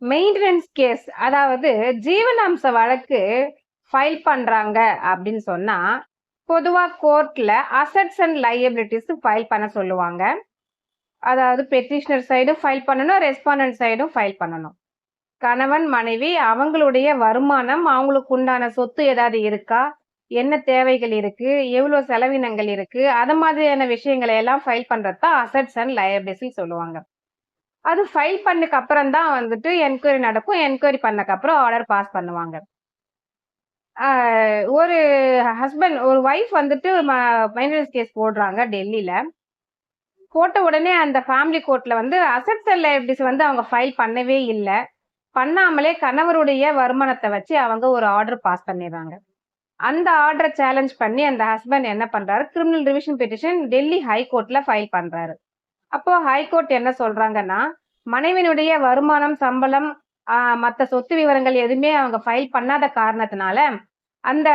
Maintenance case, அதாவது ஜீவனாம்ச வழக்கு file பண்றாங்க அப்படின்னு சொன்னா, பொதுவா கோர்ட்ல அசெட்ஸ் அண்ட் லையபிலிட்டிஸ் ஃபைல் பண்ண சொல்லுவாங்க. அதாவது பெட்டிஷனர் சைடும் ஃபைல் பண்ணணும், ரெஸ்பாண்டன்ட் சைடும் ஃபைல் பண்ணணும். கணவன், மனைவி அவங்களுடைய வருமானம், அவங்களுக்கு உண்டான சொத்து ஏதாவது இருக்கா? என்ன தேவைகள் இருக்கு? எவ்வளோ செலவினங்கள் இருக்கு? அத மாதிரியான விஷயங்களை எல்லாம் ஃபைல் பண்றது தான் அசெட்ஸ் அண்ட் லையபிலிட்டிஸ் சொல்லுவாங்க. அது ஃபைல் பண்ணதுக்கு அப்புறம் தான் வந்துட்டு என்கொயரி நடக்கும். என்கொயரி பண்ணதுக்கு அப்புறம் ஆர்டர் பாஸ் பண்ணுவாங்க. ஒரு ஒரு வைஃப் வந்துட்டு மெயின்டனன்ஸ் கேஸ் போடுறாங்க டெல்லியில. போட்ட உடனே அந்த ஃபேமிலி கோர்ட்ல வந்து அசெட்ஸ் அண்ட் லையபிலிட்டிஸ் வந்து அவங்க ஃபைல் பண்ணவே இல்ல. பண்ணாமலே கணவருடைய வருமானத்த வச்சு அவங்க ஒரு ஆர்டர் பாஸ் பண்ணிடுறாங்க. அந்த ஆர்டர சேலஞ்ச் பண்ணி அந்த ஹஸ்பண்ட் என்ன பண்றாரு, criminal revision petition Delhi high கோர்ட்ல ஃபைல் பண்றாரு. அப்போ ஹைகோர்ட் என்ன சொல்றாங்கன்னா, மனைவியினுடைய வருமானம், சம்பளம், மத்த சொத்து விவரங்கள் எதுவுமே அவங்க ஃபைல் பண்ணாத காரணத்தினால, அந்த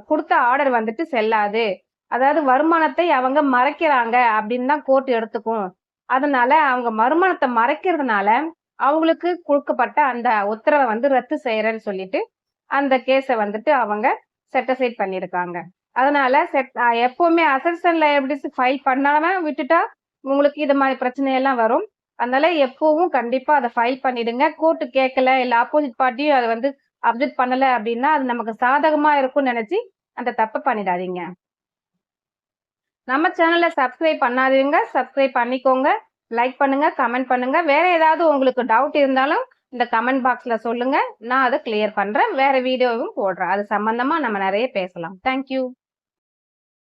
குடுத்த ஆர்டர் வந்துட்டு செல்லாது. அதாவது வருமானத்தை அவங்க மறைக்கிறாங்க அப்படின்னு தான் கோர்ட் எடுத்துக்கும். அதனால அவங்க வருமானத்த மறைக்கிறதுனால, அவங்களுக்கு குடுக்கப்பட்ட அந்த உத்தரவ வந்து ரத்து செய்றேன்னு சொல்லிட்டு, அந்த கேஸ வந்துட்டு அவங்க செட் அசைட் பண்ணியிருக்காங்க. அதனால எப்பவுமே அசெட்ஸ் அண்ட் லையபிலிட்டிஸ் ஃபைல் பண்ணாம விட்டுட்டா உங்களுக்கு இது மாதிரி பிரச்சனை எல்லாம் வரும். அதனால எப்பவும் கண்டிப்பா அத ஃபைல் பண்ணிடுங்க. கோர்ட் கேட்கல, இல்ல ஆப்போசிட் பார்ட்டியும் அத வந்து அப்ஜெக்ட் பண்ணல அப்டின்னா, அது நமக்கு சாதகமா இருக்கும்னு நெனச்சு அந்த தப்ப பண்ணிடாதீங்க. நம்ம சேனல சப்ஸ்கிரைப் பண்ணாதவங்க சப்ஸ்கிரைப் பண்ணிக்கோங்க. லைக் பண்ணுங்க, கமெண்ட் பண்ணுங்க. வேற ஏதாவது உங்களுக்கு டவுட் இருந்தாலும் இந்த கமெண்ட் பாக்ஸ்ல சொல்லுங்க. நான் அத கிளியர் பண்றேன். வேற வீடியோவும் போடுறேன். அது சம்பந்தமா நம்ம நெறைய பேசலாம். Thank you.